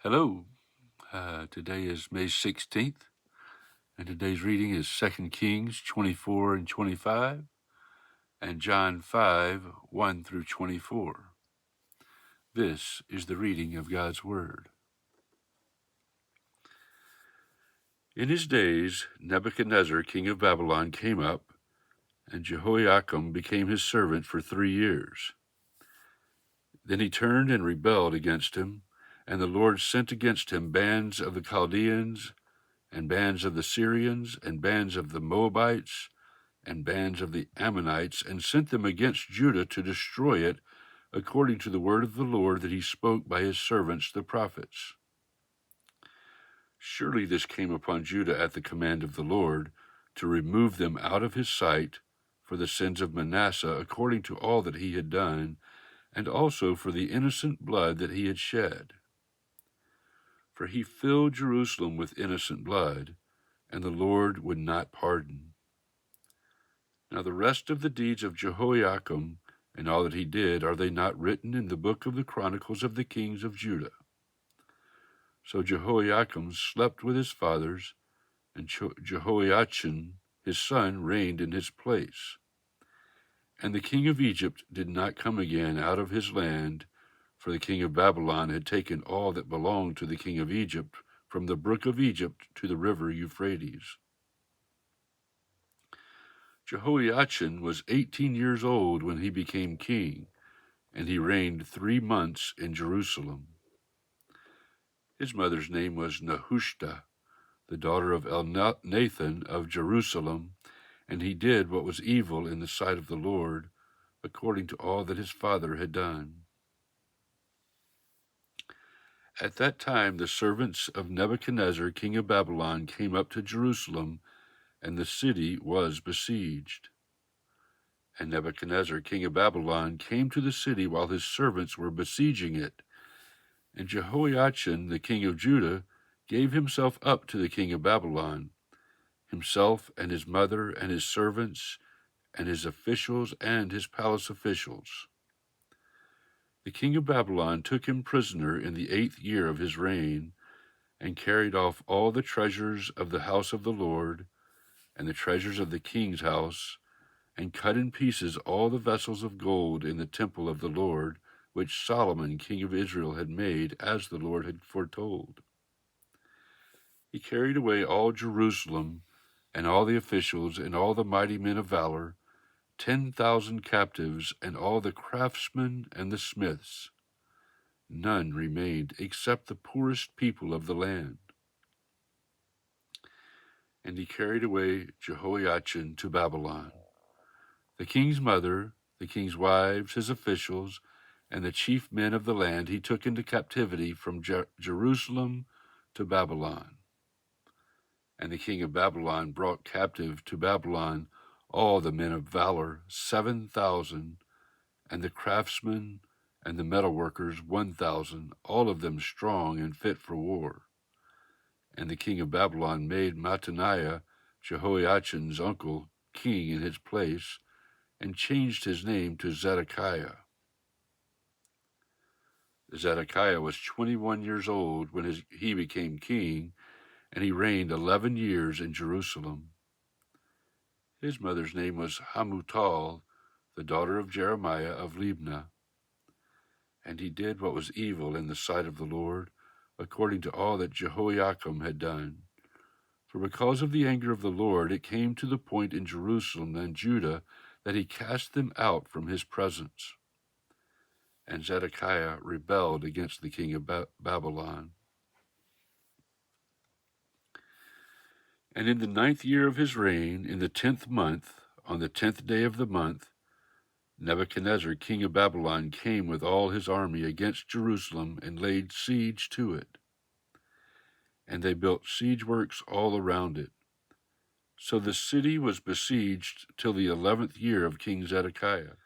Hello. Today is May 16th, and today's reading is 2 Kings 24 and 25, and John 5, 1 through 24. This is the reading of God's Word. In his days, Nebuchadnezzar, king of Babylon, came up, and Jehoiakim became his servant for 3 years. Then he turned and rebelled against him, and the Lord sent against him bands of the Chaldeans, and bands of the Syrians, and bands of the Moabites, and bands of the Ammonites, and sent them against Judah to destroy it, according to the word of the Lord that he spoke by his servants the prophets. Surely this came upon Judah at the command of the Lord, to remove them out of his sight for the sins of Manasseh, according to all that he had done, and also for the innocent blood that he had shed. For he filled Jerusalem with innocent blood, and the Lord would not pardon. Now the rest of the deeds of Jehoiakim and all that he did, are they not written in the book of the Chronicles of the kings of Judah? So Jehoiakim slept with his fathers, and Jehoiachin his son reigned in his place. And the king of Egypt did not come again out of his land, for the king of Babylon had taken all that belonged to the king of Egypt, from the brook of Egypt to the river Euphrates. Jehoiachin was 18 years old when he became king, and he reigned 3 months in Jerusalem. His mother's name was Nehushta, the daughter of Elnathan of Jerusalem, and he did what was evil in the sight of the Lord, according to all that his father had done. At that time the servants of Nebuchadnezzar, king of Babylon, came up to Jerusalem, and the city was besieged. And Nebuchadnezzar, king of Babylon, came to the city while his servants were besieging it. And Jehoiachin, the king of Judah, gave himself up to the king of Babylon, himself and his mother and his servants and his officials and his palace officials. The king of Babylon took him prisoner in the 8th year of his reign, and carried off all the treasures of the house of the Lord, and the treasures of the king's house, and cut in pieces all the vessels of gold in the temple of the Lord, which Solomon king of Israel had made, as the Lord had foretold. He carried away all Jerusalem, and all the officials, and all the mighty men of valor, 10,000 captives, and all the craftsmen and the smiths. None remained except the poorest people of the land. And he carried away Jehoiachin to Babylon. The king's mother, the king's wives, his officials, and the chief men of the land he took into captivity from Jerusalem to Babylon. And the king of Babylon brought captive to Babylon all the men of valor, 7,000, and the craftsmen and the metalworkers 1,000, all of them strong and fit for war. And the king of Babylon made Mattaniah, Jehoiachin's uncle, king in his place, and changed his name to Zedekiah. Zedekiah was 21 years old when he became king, and he reigned 11 years in Jerusalem. His mother's name was Hamutal, the daughter of Jeremiah of Libnah. And he did what was evil in the sight of the Lord, according to all that Jehoiakim had done. For because of the anger of the Lord, it came to the point in Jerusalem and Judah that he cast them out from his presence. And Zedekiah rebelled against the king of Babylon. And in the 9th year of his reign, in the 10th month, on the 10th day of the month, Nebuchadnezzar, king of Babylon, came with all his army against Jerusalem and laid siege to it. And they built siege works all around it. So the city was besieged till the 11th year of King Zedekiah.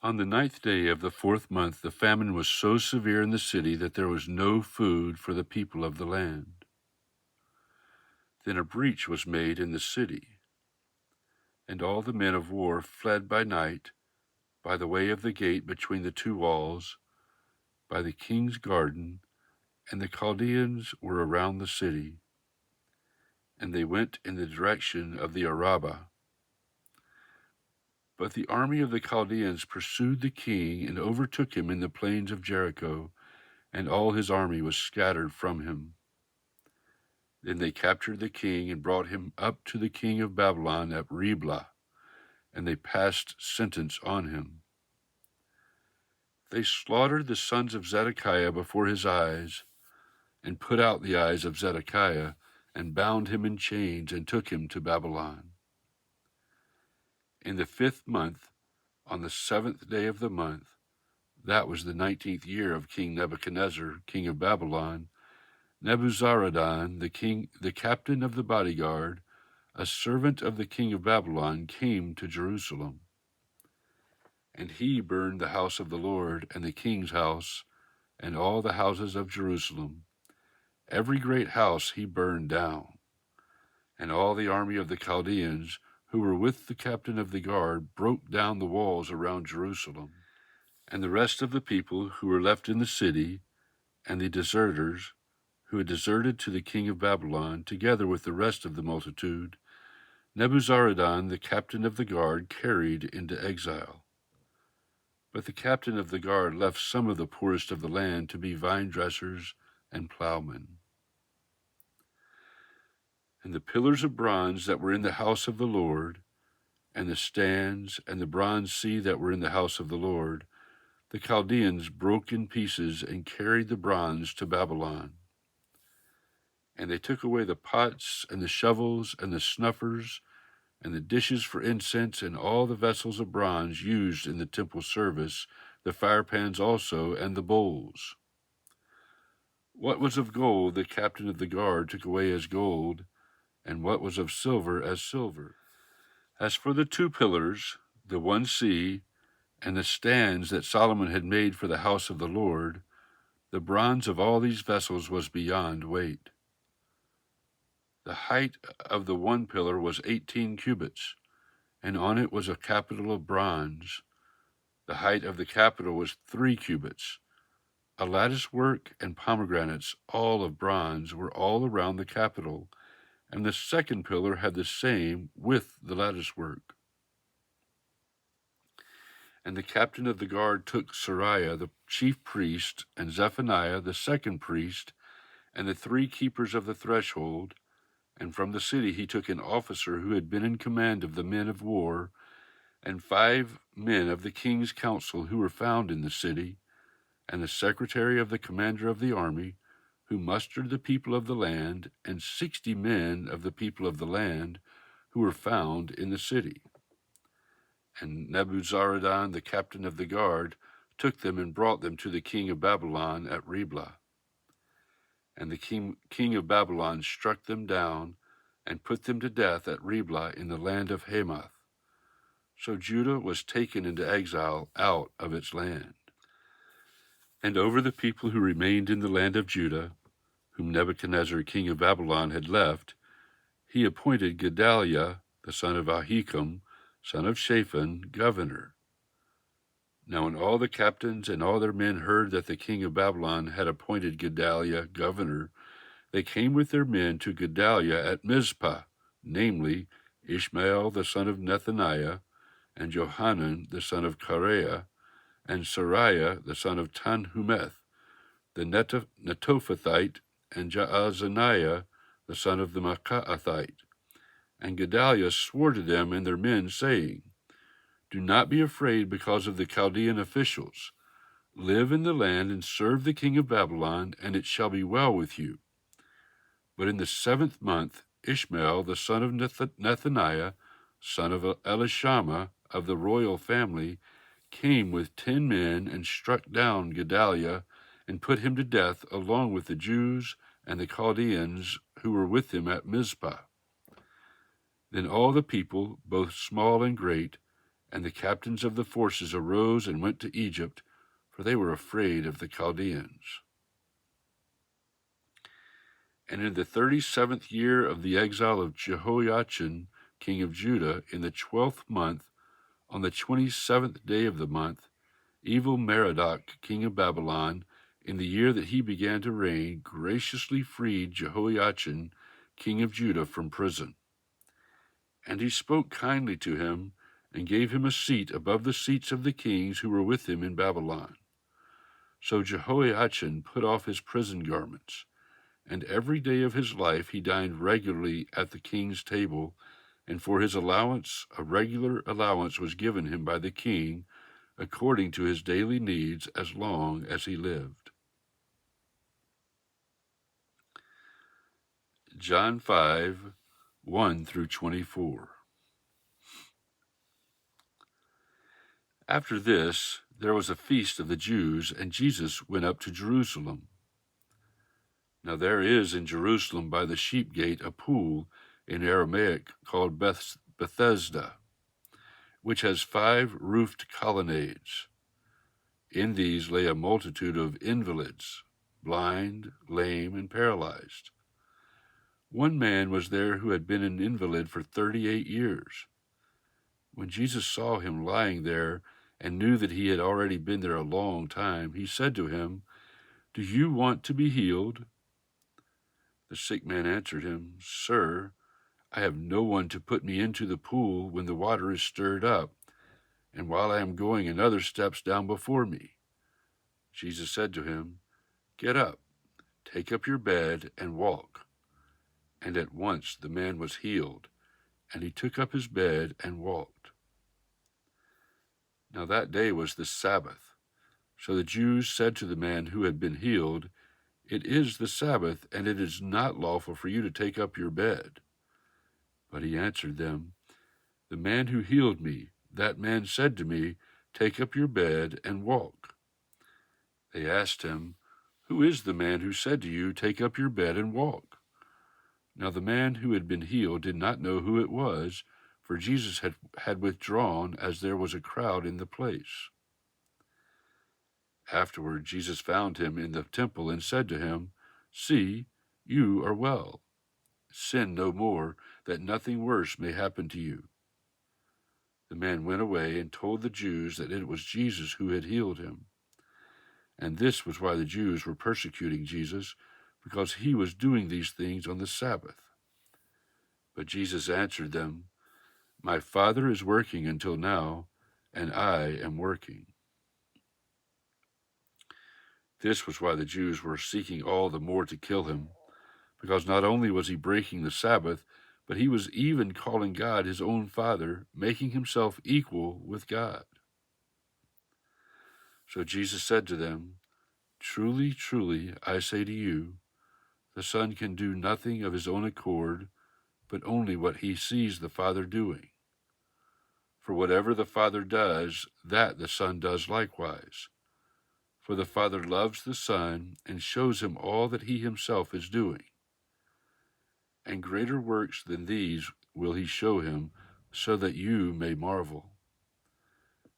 On the 9th day of the 4th month, the famine was so severe in the city that there was no food for the people of the land. Then a breach was made in the city, and all the men of war fled by night by the way of the gate between the 2 walls, by the king's garden, And the Chaldeans were around the city, and they went in the direction of the Arabah. But the army of the Chaldeans pursued the king and overtook him in the plains of Jericho, and all his army was scattered from him. Then they captured the king and brought him up to the king of Babylon at Riblah, and they passed sentence on him. They slaughtered the sons of Zedekiah before his eyes, and put out the eyes of Zedekiah, and bound him in chains, and took him to Babylon. In the 5th month, on the 7th day of the month, that was the 19th year of King Nebuchadnezzar, king of Babylon, Nebuzaradan, the captain of the bodyguard, a servant of the king of Babylon, came to Jerusalem. And he burned the house of the Lord, and the king's house, and all the houses of Jerusalem. Every great house he burned down. And all the army of the Chaldeans, who were with the captain of the guard, broke down the walls around Jerusalem. And the rest of the people who were left in the city, and the deserters, who had deserted to the king of Babylon, together with the rest of the multitude, Nebuzaradan, the captain of the guard, carried into exile. But the captain of the guard left some of the poorest of the land to be vine dressers and plowmen. And the pillars of bronze that were in the house of the Lord, and the stands and the bronze sea that were in the house of the Lord, the Chaldeans broke in pieces and carried the bronze to Babylon. And they took away the pots and the shovels and the snuffers and the dishes for incense and all the vessels of bronze used in the temple service, the firepans also, and the bowls. What was of gold the captain of the guard took away as gold, and what was of silver as silver. As for the 2 pillars, the one sea, and the stands that Solomon had made for the house of the Lord, the bronze of all these vessels was beyond weight. The height of the one pillar was 18 cubits, and on it was a capital of bronze. The height of the capital was 3 cubits. A lattice work and pomegranates, all of bronze, were all around the capital, and the second pillar had the same with the lattice work. And the captain of the guard took Sariah, the chief priest, and Zephaniah, the second priest, and the 3 keepers of the threshold, and from the city he took an officer who had been in command of the men of war, and 5 men of the king's council who were found in the city, and the secretary of the commander of the army, who mustered the people of the land, and 60 men of the people of the land who were found in the city. And Nebuzaradan, the captain of the guard, took them and brought them to the king of Babylon at Riblah. And the king of Babylon struck them down and put them to death at Riblah in the land of Hamath. So Judah was taken into exile out of its land. And over the people who remained in the land of Judah, whom Nebuchadnezzar, king of Babylon, had left, he appointed Gedaliah, the son of Ahikam, son of Shaphan, governor. Now when all the captains and all their men heard that the king of Babylon had appointed Gedaliah governor, they came with their men to Gedaliah at Mizpah, namely Ishmael the son of Nethaniah, and Johanan the son of Kareah, and Sariah the son of Tanhumeth, the Netophathite, and Jaazaniah the son of the Maaccathite. And Gedaliah swore to them and their men, saying, Do not be afraid because of the Chaldean officials. Live in the land and serve the king of Babylon, and it shall be well with you. But in the 7th month, Ishmael the son of Nethaniah, son of Elishama of the royal family, came with 10 men and struck down Gedaliah and put him to death along with the Jews and the Chaldeans who were with him at Mizpah. Then all the people, both small and great, and the captains of the forces arose and went to Egypt, for they were afraid of the Chaldeans. And in the 37th year of the exile of Jehoiachin, king of Judah, in the 12th month, on the 27th day of the month, Evil Merodach, king of Babylon, in the year that he began to reign, graciously freed Jehoiachin, king of Judah, from prison. And he spoke kindly to him, and gave him a seat above the seats of the kings who were with him in Babylon. So Jehoiachin put off his prison garments, and every day of his life he dined regularly at the king's table, and for his allowance a regular allowance was given him by the king, according to his daily needs, as long as he lived. John 5, 1 through 24. After this, there was a feast of the Jews, and Jesus went up to Jerusalem. Now there is in Jerusalem by the sheep gate a pool in Aramaic called Bethesda, which has 5 roofed colonnades. In these lay a multitude of invalids, blind, lame, and paralyzed. One man was there who had been an invalid for 38 years. When Jesus saw him lying there and knew that he had already been there a long time, he said to him, "Do you want to be healed?" The sick man answered him, "Sir, I have no one to put me into the pool when the water is stirred up, and while I am going another steps down before me." Jesus said to him, "Get up, take up your bed, and walk." And at once the man was healed, and he took up his bed and walked. Now that day was the Sabbath. So the Jews said to the man who had been healed, "It is the Sabbath, and it is not lawful for you to take up your bed." But he answered them, "The man who healed me, that man said to me, 'Take up your bed and walk.'" They asked him, "Who is the man who said to you, 'Take up your bed and walk'?" Now the man who had been healed did not know who it was, for Jesus had withdrawn, as there was a crowd in the place. Afterward Jesus found him in the temple and said to him, "See, you are well. Sin no more, that nothing worse may happen to you." The man went away and told the Jews that it was Jesus who had healed him. And this was why the Jews were persecuting Jesus, because he was doing these things on the Sabbath. But Jesus answered them, "My Father is working until now, and I am working." This was why the Jews were seeking all the more to kill him, because not only was he breaking the Sabbath, but he was even calling God his own Father, making himself equal with God. So Jesus said to them, "Truly, truly, I say to you, the Son can do nothing of his own accord, but only what he sees the Father doing. For whatever the Father does, that the Son does likewise. For the Father loves the Son and shows him all that he himself is doing. And greater works than these will he show him, so that you may marvel.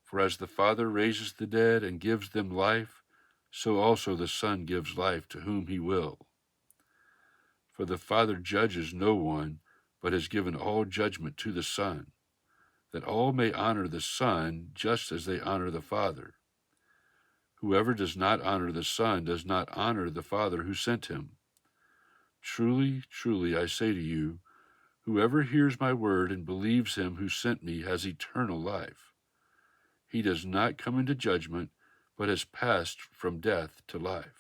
For as the Father raises the dead and gives them life, so also the Son gives life to whom he will. For the Father judges no one, but has given all judgment to the Son, that all may honor the Son just as they honor the Father. Whoever does not honor the Son does not honor the Father who sent him. Truly, truly, I say to you, whoever hears my word and believes him who sent me has eternal life. He does not come into judgment, but has passed from death to life.